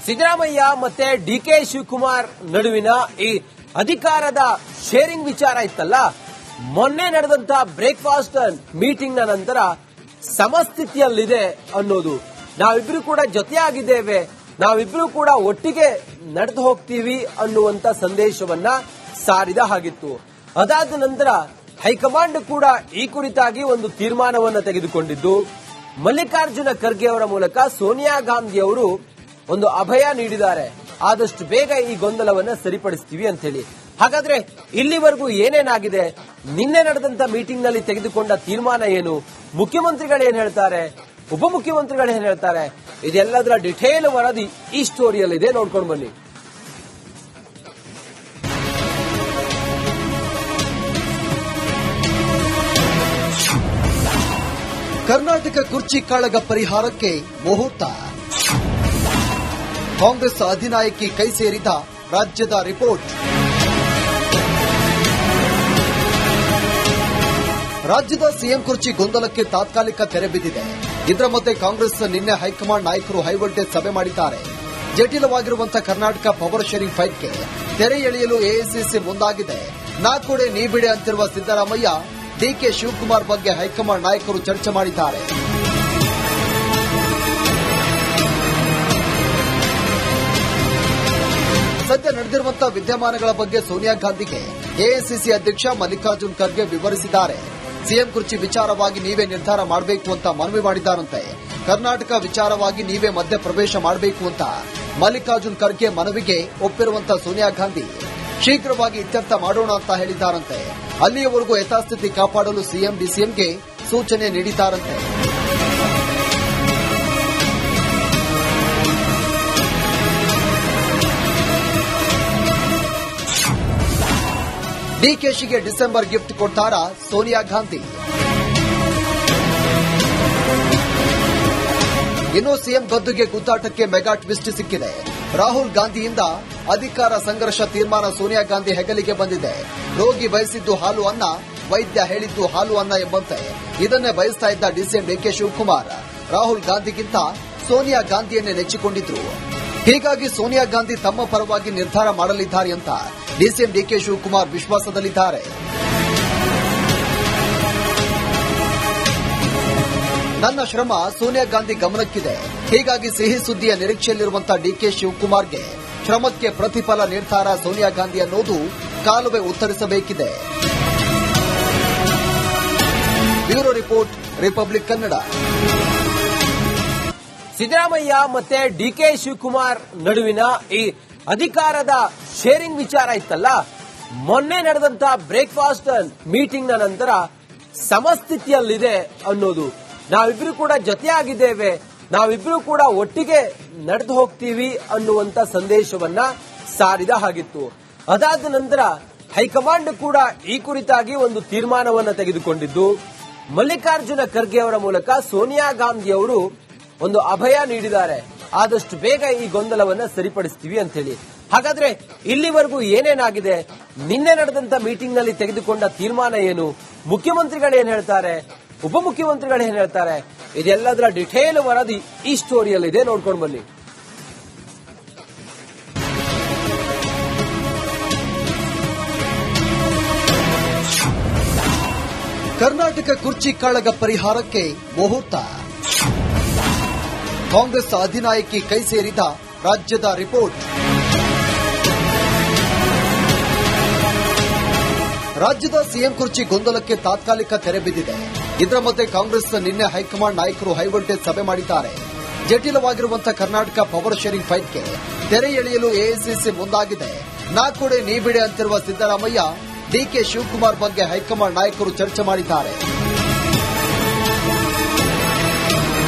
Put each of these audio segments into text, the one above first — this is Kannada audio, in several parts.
ಸಿದ್ದರಾಮಯ್ಯ ಮತ್ತೆ ಡಿಕೆ ಶಿವಕುಮಾರ್ ನಡುವಿನ ಈ ಅಧಿಕಾರದ ಶೇರಿಂಗ್ ವಿಚಾರ ಇತ್ತಲ್ಲ, ಮೊನ್ನೆ ನಡೆದಂತ ಬ್ರೇಕ್ಫಾಸ್ಟ್ ಮೀಟಿಂಗ್ ನ ನಂತರ ಸಮಸ್ಥಿತಿಯಲ್ಲಿದೆ ಅನ್ನೋದು. ನಾವಿಬ್ರು ಕೂಡ ಜೊತೆಯಾಗಿದ್ದೇವೆ, ನಾವಿಬ್ರು ಕೂಡ ಒಟ್ಟಿಗೆ ನಡೆದು ಹೋಗ್ತೀವಿ ಅನ್ನುವಂತ ಸಂದೇಶವನ್ನ ಸಾರಿದ ಹಾಗಿತ್ತು. ಅದಾದ ನಂತರ ಹೈಕಮಾಂಡ್ ಕೂಡ ಈ ಕುರಿತಾಗಿ ಒಂದು ತೀರ್ಮಾನವನ್ನು ತೆಗೆದುಕೊಂಡಿದ್ದು, ಮಲ್ಲಿಕಾರ್ಜುನ ಖರ್ಗೆ ಅವರ ಮೂಲಕ ಸೋನಿಯಾ ಗಾಂಧಿ ಅವರು ಒಂದು ಅಭಯ ನೀಡಿದ್ದಾರೆ, ಆದಷ್ಟು ಬೇಗ ಈ ಗೊಂದಲವನ್ನ ಸರಿಪಡಿಸ್ತೀವಿ ಅಂತ ಹೇಳಿ. ಹಾಗಾದ್ರೆ ಇಲ್ಲಿವರೆಗೂ ಏನೇನಾಗಿದೆ, ನಿನ್ನೆ ನಡೆದಂತ ಮೀಟಿಂಗ್ ನಲ್ಲಿ ತೆಗೆದುಕೊಂಡ ತೀರ್ಮಾನ ಏನು, ಮುಖ್ಯಮಂತ್ರಿಗಳು ಏನ್ ಹೇಳ್ತಾರೆ, ಉಪಮುಖ್ಯಮಂತ್ರಿಗಳು ಏನ್ ಹೇಳ್ತಾರೆ, ಇದೆಲ್ಲದರ ಡಿಟೇಲ್ ವರದಿ ಈ ಸ್ಟೋರಿಯಲ್ಲಿದೆ, ನೋಡ್ಕೊಂಡು ಬನ್ನಿ. ಕರ್ನಾಟಕ ಕುರ್ಚಿ ಕಾಳಗ ಪರಿಹಾರಕ್ಕೆ ಮುಹೂರ್ತ. ಕಾಂಗ್ರೆಸ್ ಅಧಿನಾಯಕಿ ಕೈ ಸೇರಿದ ರಾಜ್ಯದ ರಿಪೋರ್ಟ್. ರಾಜ್ಯದ ಸಿಎಂ ಕುರ್ಚಿ ಗೊಂದಲಕ್ಕೆ ತಾತ್ಕಾಲಿಕ ತೆರೆ ಬಿದ್ದಿದೆ. ಇದರ ಮಧ್ಯೆ ಕಾಂಗ್ರೆಸ್ ನಿನ್ನೆ ಹೈಕಮಾಂಡ್ ನಾಯಕರು ಹೈವೋಲ್ಟೇಜ್ ಸಭೆ ಮಾಡಿದ್ದಾರೆ. ಜಟಿಲವಾಗಿರುವಂತಹ ಕರ್ನಾಟಕ ಪವರ್ ಶೇರಿಂಗ್ ಫೈಟ್ಗೆ ತೆರೆ ಎಳೆಯಲು ಎಐಸಿಸಿ ಮುಂದಾಗಿದೆ. ನಾ ಕೊಡೆ ನೀ ಬಿಡೆ ಅಂತಿರುವ ಸಿದ್ದರಾಮಯ್ಯ ಡಿಕೆ ಶಿವಕುಮಾರ್ ಬಗ್ಗೆ ಹೈಕಮಾಂಡ್ ನಾಯಕರು ಚರ್ಚೆ ಮಾಡಿದ್ದಾರೆ. ಸದ್ಯ ನಡೆದಿರುವಂತಹ ವಿದ್ಯಮಾನಗಳ ಬಗ್ಗೆ ಸೋನಿಯಾ ಗಾಂಧಿಗೆ ಎಐಸಿಸಿ ಅಧ್ಯಕ್ಷ ಮಲ್ಲಿಕಾರ್ಜುನ್ ಖರ್ಗೆ ವಿವರಿಸಿದ್ದಾರೆ. ಸಿಎಂ ಕುರ್ಚಿ ವಿಚಾರವಾಗಿ ನೀವೇ ನಿರ್ಧಾರ ಮಾಡಬೇಕು ಅಂತ ಮನವಿ ಮಾಡಿದ್ದಾರಂತೆ. ಕರ್ನಾಟಕ ವಿಚಾರವಾಗಿ ನೀವೇ ಮಧ್ಯ ಪ್ರವೇಶ ಮಾಡಬೇಕು ಅಂತ ಮಲ್ಲಿಕಾರ್ಜುನ್ ಖರ್ಗೆ ಮನವಿಗೆ ಒಪ್ಪಿರುವಂತಹ ಸೋನಿಯಾ ಗಾಂಧಿ ಶೀಘ್ರವಾಗಿ ಇತ್ಯರ್ಥ ಮಾಡೋಣ ಅಂತ ಹೇಳಿದ್ದಾರಂತೆ. ಅಲ್ಲಿಯವರೆಗೂ ಯಥಾಸ್ಥಿತಿ ಕಾಪಾಡಲು ಸಿಎಂ ಡಿಸಿಎಂಗೆ ಸೂಚನೆ ನೀಡಿದ್ದಾರಂತೆ. ಡಿಕೆಶಿಗೆ ಡಿಸೆಂಬರ್ ಗಿಫ್ಟ್ ಕೊಡ್ತಾರಾ ಸೋನಿಯಾ ಗಾಂಧಿ? ಇನ್ನು ಸಿಎಂ ಗದ್ದುಗೆ ಗುದ್ದಾಟಕ್ಕೆ ಮೆಗಾ ಟ್ವಿಸ್ಟ್ ಸಿಕ್ಕಿದೆ. ರಾಹುಲ್ ಗಾಂಧಿಯಿಂದ ಅಧಿಕಾರ ಸಂಘರ್ಷ ತೀರ್ಮಾನ ಸೋನಿಯಾ ಗಾಂಧಿ ಹೆಗಲಿಗೆ ಬಂದಿದೆ. ರೋಗಿ ಬಯಸಿದ್ದು ಹಾಲು ಅನ್ನ, ವೈದ್ಯ ಹೇಳಿದ್ದು ಹಾಲು ಅನ್ನ ಎಂಬಂತೆ ಇದನ್ನೇ ಬಯಸ್ತಾ ಇದ್ದ ಡಿಸಿಎಂ ಡಿಕೆ ಶಿವಕುಮಾರ್ ರಾಹುಲ್ ಗಾಂಧಿಗಿಂತ ಸೋನಿಯಾ ಗಾಂಧಿಯನ್ನೇ ನೆಚ್ಚಿಕೊಂಡಿದ್ರು. ಹೀಗಾಗಿ ಸೋನಿಯಾ ಗಾಂಧಿ ತಮ್ಮ ಪರವಾಗಿ ನಿರ್ಧಾರ ಮಾಡಲಿದ್ದಾರೆ ಅಂತ ಡಿಸಿಎಂ ಡಿಕೆ ಶಿವಕುಮಾರ್ ವಿಶ್ವಾಸದಲ್ಲಿದ್ದಾರೆ. ನನ್ನ ಶ್ರಮ ಸೋನಿಯಾ ಗಾಂಧಿ ಗಮನಕ್ಕಿದೆ. ಹೀಗಾಗಿ ಸಿಹಿ ಸುದ್ದಿಯ ನಿರೀಕ್ಷೆಯಲ್ಲಿರುವಂತಹ ಡಿಕೆ ಶಿವಕುಮಾರ್ಗೆ ಶ್ರಮಕ್ಕೆ ಪ್ರತಿಫಲ ನೀಡ್ತಾರಾ ಸೋನಿಯಾ ಗಾಂಧಿ ಅನ್ನೋದು ಕಾಲುವೆ ಉತ್ತರಿಸಬೇಕಿದೆ. Bureau report, Republic Kannada. Siddaramaiah ಮತ್ತೆ ಡಿಕೆ ಶಿವಕುಮಾರ್ ನಡುವಿನ ಈ ಅಧಿಕಾರದ ಶೇರಿಂಗ್ ವಿಚಾರ ಇತ್ತಲ್ಲ, ಮೊನ್ನೆ ನಡೆದಂತ ಬ್ರೇಕ್ಫಾಸ್ಟ್ ಮೀಟಿಂಗ್ ನ ನಂತರ ಸಮಸ್ಥಿತಿಯಲ್ಲಿದೆ ಅನ್ನೋದು. ನಾವಿಬ್ರು ಕೂಡ ಜೊತೆಯಾಗಿದ್ದೇವೆ, ನಾವಿಬ್ರು ಕೂಡ ಒಟ್ಟಿಗೆ ನಡೆದು ಹೋಗ್ತೀವಿ ಅನ್ನುವಂತ ಸಂದೇಶವನ್ನ ಸಾರಿದ ಹಾಗಿತ್ತು. ಅದಾದ ನಂತರ ಹೈಕಮಾಂಡ್ ಕೂಡ ಈ ಕುರಿತಾಗಿ ಒಂದು ತೀರ್ಮಾನವನ್ನು ತೆಗೆದುಕೊಂಡಿದ್ದು, ಮಲ್ಲಿಕಾರ್ಜುನ ಖರ್ಗೆ ಅವರ ಮೂಲಕ ಸೋನಿಯಾ ಗಾಂಧಿ ಅವರು ಒಂದು ಅಭಯ ನೀಡಿದ್ದಾರೆ, ಆದಷ್ಟು ಬೇಗ ಈ ಗೊಂದಲವನ್ನ ಸರಿಪಡಿಸ್ತೀವಿ ಅಂತ ಹೇಳಿ. ಹಾಗಾದ್ರೆ ಇಲ್ಲಿವರೆಗೂ ಏನೇನಾಗಿದೆ, ನಿನ್ನೆ ನಡೆದಂತ ಮೀಟಿಂಗ್ ನಲ್ಲಿ ತೆಗೆದುಕೊಂಡ ತೀರ್ಮಾನ ಏನು, ಮುಖ್ಯಮಂತ್ರಿಗಳು ಏನ್ ಹೇಳ್ತಾರೆ, ಉಪಮುಖ್ಯಮಂತ್ರಿಗಳು ಏನ್ ಹೇಳ್ತಾರೆ, ಇದೆಲ್ಲದರ ಡಿಟೇಲ್ ವರದಿ ಈ ಸ್ಟೋರಿಯಲ್ಲಿದೆ, ನೋಡ್ಕೊಂಡು ಬನ್ನಿ. ಕರ್ನಾಟಕ ಕುರ್ಚಿ ಕಾಳಗ ಪರಿಹಾರಕ್ಕೆ ಮುಹೂರ್ತ. ಕಾಂಗ್ರೆಸ್ ಅಧಿನಾಯಕಿ ಕೈ ಸೇರಿದ ರಾಜ್ಯದ ರಿಪೋರ್ಟ್. ರಾಜ್ಯದ ಸಿಎಂ ಕುರ್ಚಿ ಗೊಂದಲಕ್ಕೆ ತಾತ್ಕಾಲಿಕ ತೆರೆ ಬಿದ್ದಿದೆ. ಇದರ ಮಧ್ಯೆ ಕಾಂಗ್ರೆಸ್ ನಿನ್ನೆ ಹೈಕಮಾಂಡ್ ನಾಯಕರು ಹೈವೋಲ್ಟೇಜ್ ಸಭೆ ಮಾಡಿದ್ದಾರೆ. ಜಟಿಲವಾಗಿರುವಂತಹ ಕರ್ನಾಟಕ ಪವರ್ ಶೇರಿಂಗ್ ಫೈಟ್ಗೆ ತೆರೆ ಎಳೆಯಲು ಎಐಸಿಸಿ ಮುಂದಾಗಿದೆ. ನಾ ಕೊಡೆ ನೀ ಬಿಡೆ ಅಂತಿರುವ ಸಿದ್ದರಾಮಯ್ಯ ಡಿಕೆ ಶಿವಕುಮಾರ್ ಬಗ್ಗೆ ಹೈಕಮಾಂಡ್ ನಾಯಕರು ಚರ್ಚೆ ಮಾಡಿದ್ದಾರೆ.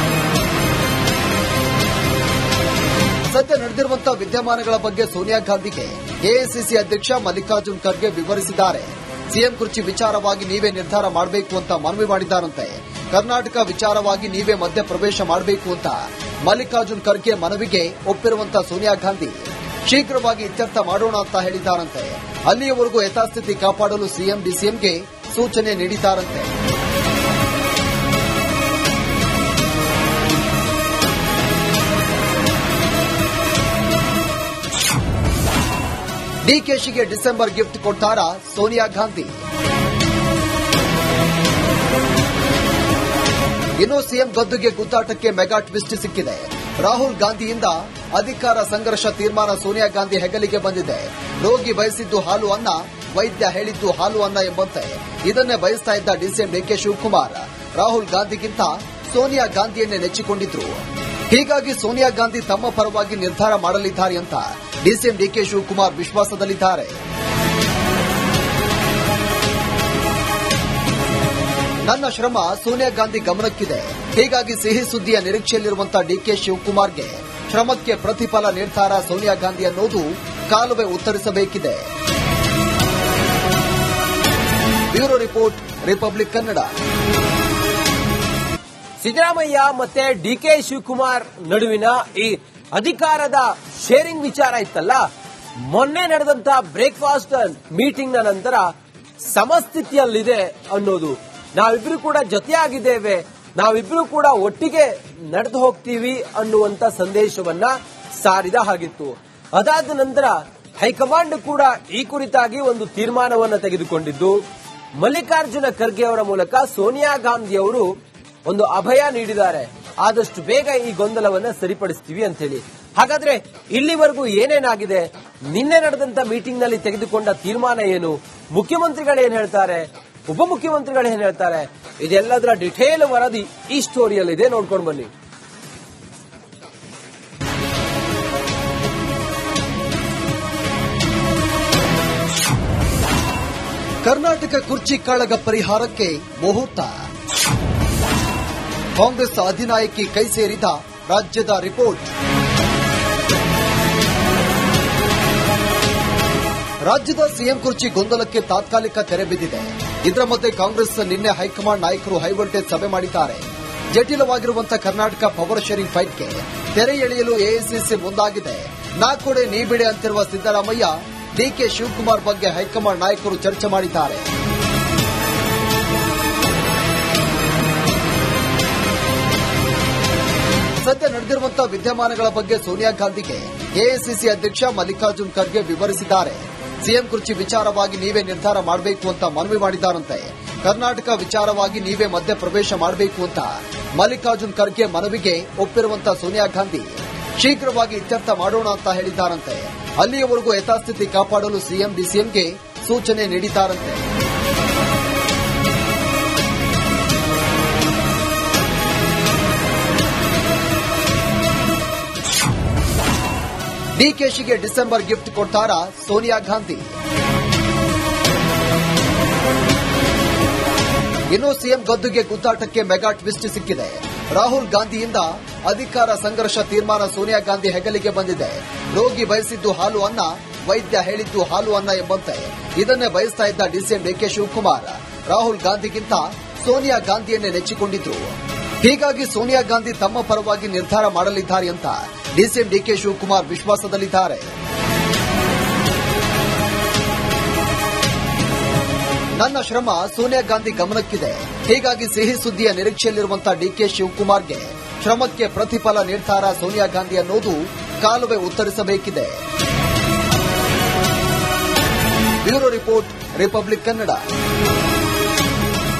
ಸದ್ಯ ನಡೆದಿರುವಂತಹ ವಿದ್ಯಮಾನಗಳ ಬಗ್ಗೆ ಸೋನಿಯಾ ಗಾಂಧಿಗೆ ಎಐಸಿಸಿ ಅಧ್ಯಕ್ಷ ಮಲ್ಲಿಕಾರ್ಜುನ್ ಖರ್ಗೆ ವಿವರಿಸಿದ್ದಾರೆ. ಸಿಎಂ ಕುರ್ಚಿ ವಿಚಾರವಾಗಿ ನೀವೇ ನಿರ್ಧಾರ ಮಾಡಬೇಕು ಅಂತ ಮನವಿ ಮಾಡಿದ್ದಾರಂತೆ. ಕರ್ನಾಟಕ ವಿಚಾರವಾಗಿ ನೀವೇ ಮಧ್ಯ ಪ್ರವೇಶ ಮಾಡಬೇಕು ಅಂತ ಮಲ್ಲಿಕಾರ್ಜುನ್ ಖರ್ಗೆ ಮನವಿಗೆ ಒಪ್ಪಿರುವಂತಹ ಸೋನಿಯಾ ಗಾಂಧಿ ಶೀಘ್ರವಾಗಿ ಇತ್ಯರ್ಥ ಮಾಡೋಣ ಅಂತ ಹೇಳಿದ್ದಾರಂತೆ. ಅಲ್ಲಿಯವರೆಗೂ ಯಥಾಸ್ಥಿತಿ ಕಾಪಾಡಲು ಸಿಎಂ ಡಿಸಿಎಂಗೆ ಸೂಚನೆ ನೀಡಿದ್ದಾರಂತೆ. ಡಿಕೆಶಿಗೆ ಡಿಸೆಂಬರ್ ಗಿಫ್ಟ್ ಕೊಡ್ತಾರಾ ಸೋನಿಯಾ ಗಾಂಧಿ? ಇನ್ನು ಸಿಎಂ ಗದ್ದುಗೆ ಗುದ್ದಾಟಕ್ಕೆ ಮೆಗಾ ಟ್ವಿಸ್ಟ್ ಸಿಕ್ಕಿದೆ. ರಾಹುಲ್ ಗಾಂಧಿಯಿಂದ ಅಧಿಕಾರ ಸಂಘರ್ಷ ತೀರ್ಮಾನ ಸೋನಿಯಾ ಗಾಂಧಿ ಹೆಗಲಿಗೆ ಬಂದಿದೆ. ರೋಗಿ ಬಯಸಿದ್ದು ಹಾಲು ಅನ್ನ, ವೈದ್ಯ ಹೇಳಿದ್ದು ಹಾಲು ಅನ್ನ ಎಂಬಂತೆ ಇದನ್ನೇ ಬಯಸ್ತಾ ಇದ್ದ ಡಿಸಿಎಂ ಡಿಕೆ ಶಿವಕುಮಾರ್ ರಾಹುಲ್ ಗಾಂಧಿಗಿಂತ ಸೋನಿಯಾ ಗಾಂಧಿಯನ್ನೇ ನೆಚ್ಚಿಕೊಂಡಿದ್ರು. ಹೀಗಾಗಿ ಸೋನಿಯಾ ಗಾಂಧಿ ತಮ್ಮ ಪರವಾಗಿ ನಿರ್ಧಾರ ಮಾಡಲಿದ್ದಾರೆ ಅಂತ ಡಿಸಿಎಂ ಡಿಕೆ ಶಿವಕುಮಾರ್ ವಿಶ್ವಾಸದಲ್ಲಿದ್ದಾರೆ. ನನ್ನ ಶ್ರಮ ಸೋನಿಯಾ ಗಾಂಧಿ ಗಮನಕ್ಕಿದೆ. ಹೀಗಾಗಿ ಸಿಹಿ ಸುದ್ದಿಯ ನಿರೀಕ್ಷೆಯಲ್ಲಿರುವಂತಹ ಡಿಕೆ ಶಿವಕುಮಾರ್ಗೆ ಶ್ರಮಕ್ಕೆ ಪ್ರತಿಫಲ ನೀಡ್ತಾರಾ ಸೋನಿಯಾ ಗಾಂಧಿ ಅನ್ನೋದು ಕಾಲುವೆ ಉತ್ತರಿಸಬೇಕಿದೆ. Bureau report, Republic Kannada. Siddaramaiah ಮತ್ತೆ ಡಿಕೆ ಶಿವಕುಮಾರ್ ನಡುವಿನ ಈ ಅಧಿಕಾರದ ಶೇರಿಂಗ್ ವಿಚಾರ ಇತ್ತಲ್ಲ, ಮೊನ್ನೆ ನಡೆದಂತ ಬ್ರೇಕ್ಫಾಸ್ಟ್ ಮೀಟಿಂಗ್ ನ ನಂತರ ಸಮಸ್ಥಿತಿಯಲ್ಲಿದೆ ಅನ್ನೋದು. ನಾವಿಬ್ರು ಕೂಡ ಜೊತೆಯಾಗಿದ್ದೇವೆ, ನಾವಿಬ್ರು ಕೂಡ ಒಟ್ಟಿಗೆ ನಡೆದು ಹೋಗ್ತೀವಿ ಅನ್ನುವಂತ ಸಂದೇಶವನ್ನ ಸಾರಿದ ಹಾಗಿತ್ತು. ಅದಾದ ನಂತರ ಹೈಕಮಾಂಡ್ ಕೂಡ ಈ ಕುರಿತಾಗಿ ಒಂದು ತೀರ್ಮಾನವನ್ನು ತೆಗೆದುಕೊಂಡಿದ್ದು, ಮಲ್ಲಿಕಾರ್ಜುನ ಖರ್ಗೆ ಅವರ ಮೂಲಕ ಸೋನಿಯಾ ಗಾಂಧಿ ಅವರು ಒಂದು ಅಭಯ ನೀಡಿದ್ದಾರೆ, ಆದಷ್ಟು ಬೇಗ ಈ ಗೊಂದಲವನ್ನ ಸರಿಪಡಿಸ್ತೀವಿ ಅಂತ ಹೇಳಿ. ಹಾಗಾದ್ರೆ ಇಲ್ಲಿವರೆಗೂ ಏನೇನಾಗಿದೆ, ನಿನ್ನೆ ನಡೆದಂತ ಮೀಟಿಂಗ್ ನಲ್ಲಿ ತೆಗೆದುಕೊಂಡ ತೀರ್ಮಾನ ಏನು, ಮುಖ್ಯಮಂತ್ರಿಗಳು ಏನ್ ಹೇಳ್ತಾರೆ, ಉಪಮುಖ್ಯಮಂತ್ರಿಗಳು ಏನ್ ಹೇಳ್ತಾರೆ, ಇದೆಲ್ಲದರ ಡಿಟೇಲ್ ವರದಿ ಈ ಸ್ಟೋರಿಯಲ್ಲಿದೆ, ನೋಡ್ಕೊಂಡು ಬನ್ನಿ. ಕರ್ನಾಟಕ ಕುರ್ಚಿ ಕಾಳಗ ಪರಿಹಾರಕ್ಕೆ ಮುಹೂರ್ತ. ಕಾಂಗ್ರೆಸ್ ಅಧಿನಾಯಕಿ ಕೈ ಸೇರಿದ ರಾಜ್ಯದ ರಿಪೋರ್ಟ್. ರಾಜ್ಯದ ಸಿಎಂ ಕುರ್ಚಿ ಗೊಂದಲಕ್ಕೆ ತಾತ್ಕಾಲಿಕ ತೆರೆ ಬಿದ್ದಿದೆ. ಇದರ ಮಧ್ಯೆ ಕಾಂಗ್ರೆಸ್ ನಿನ್ನೆ ಹೈಕಮಾಂಡ್ ನಾಯಕರು ಹೈವೋಲ್ಟೇಜ್ ಸಭೆ ಮಾಡಿದ್ದಾರೆ. ಜಟಿಲವಾಗಿರುವಂತಹ ಕರ್ನಾಟಕ ಪವರ್ ಶೇರಿಂಗ್ ಫೈಟ್ಗೆ ತೆರೆ ಎಳೆಯಲು ಎಐಸಿಸಿ ಮುಂದಾಗಿದೆ. ನಾ ಕೊಡೆ ನೀ ಬಿಡೆ ಅಂತಿರುವ ಸಿದ್ದರಾಮಯ್ಯ ಡಿಕೆ ಶಿವಕುಮಾರ್ ಬಗ್ಗೆ ಹೈಕಮಾಂಡ್ ನಾಯಕರು ಚರ್ಚೆ ಮಾಡಿದ್ದಾರೆ. ಸದ್ಯ ನಡೆದಿರುವಂತಹ ವಿದ್ಯಮಾನಗಳ ಬಗ್ಗೆ ಸೋನಿಯಾ ಗಾಂಧಿಗೆ ಎಐಸಿಸಿ ಅಧ್ಯಕ್ಷ ಮಲ್ಲಿಕಾರ್ಜುನ್ ಖರ್ಗೆ ವಿವರಿಸಿದ್ದಾರೆ. ಸಿಎಂ ಕುರ್ಚಿ ವಿಚಾರವಾಗಿ ನೀವೇ ನಿರ್ಧಾರ ಮಾಡಬೇಕು ಅಂತ ಮನವಿ ಮಾಡಿದ್ದಾರಂತೆ. ಕರ್ನಾಟಕ ವಿಚಾರವಾಗಿ ನೀವೇ ಮಧ್ಯ ಪ್ರವೇಶ ಮಾಡಬೇಕು ಅಂತ ಮಲ್ಲಿಕಾರ್ಜುನ್ ಖರ್ಗೆ ಮನವಿಗೆ ಒಪ್ಪಿರುವಂತಹ ಸೋನಿಯಾ ಗಾಂಧಿ ಶೀಘ್ರವಾಗಿ ಇತ್ಯರ್ಥ ಮಾಡೋಣ ಅಂತ ಹೇಳಿದ್ದಾರಂತೆ. ಅಲ್ಲಿಯವರೆಗೂ ಯಥಾಸ್ಥಿತಿ ಕಾಪಾಡಲು ಸಿಎಂ ಡಿಸಿಎಂಗೆ ಸೂಚನೆ ನೀಡಿದ್ದಾರಂತೆ. ಡಿಕೆಶಿಗೆ ಡಿಸೆಂಬರ್ ಗಿಫ್ಟ್ ಕೊಡ್ತಾರಾ ಸೋನಿಯಾ ಗಾಂಧಿ? ಇನ್ನು ಸಿಎಂ ಗದ್ದುಗೆ ಗುದ್ದಾಟಕ್ಕೆ ಮೆಗಾ ಟ್ವಿಸ್ಟ್ ಸಿಕ್ಕಿದೆ. ರಾಹುಲ್ ಗಾಂಧಿಯಿಂದ ಅಧಿಕಾರ ಸಂಘರ್ಷ ತೀರ್ಮಾನ ಸೋನಿಯಾ ಗಾಂಧಿ ಹೆಗಲಿಗೆ ಬಂದಿದೆ. ರೋಗಿ ಬಯಸಿದ್ದು ಹಾಲು ಅನ್ನ, ವೈದ್ಯ ಹೇಳಿದ್ದು ಹಾಲು ಅನ್ನ ಎಂಬಂತೆ ಇದನ್ನೇ ಬಯಸ್ತಾ ಇದ್ದ ಡಿಸಿಎಂ ಡಿಕೆ ಶಿವಕುಮಾರ್ ರಾಹುಲ್ ಗಾಂಧಿಗಿಂತ ಸೋನಿಯಾ ಗಾಂಧಿಯನ್ನೇ ನೆಚ್ಚಿಕೊಂಡಿದ್ರು. ಹೀಗಾಗಿ ಸೋನಿಯಾ ಗಾಂಧಿ ತಮ್ಮ ಪರವಾಗಿ ನಿರ್ಧಾರ ಮಾಡಲಿದ್ದಾರೆ ಅಂತ ಡಿಸಿಎಂ ಡಿಕೆ ಶಿವಕುಮಾರ್ ವಿಶ್ವಾಸದಲ್ಲಿದ್ದಾರೆ. ನನ್ನ ಶ್ರಮ ಸೋನಿಯಾ ಗಾಂಧಿ ಗಮನಕ್ಕಿದೆ. ಹೀಗಾಗಿ ಸಿಹಿ ಸುದ್ದಿಯ ನಿರೀಕ್ಷೆಯಲ್ಲಿರುವಂತಹ ಡಿಕೆ ಶಿವಕುಮಾರ್ಗೆ ಶ್ರಮಕ್ಕೆ ಪ್ರತಿಫಲ ನೀಡ್ತಾರಾ ಸೋನಿಯಾ ಗಾಂಧಿ ಅನ್ನೋದು ಕಾಲುವೆ ಉತ್ತರಿಸಬೇಕಿದೆ. Bureau report, Republic Kannada.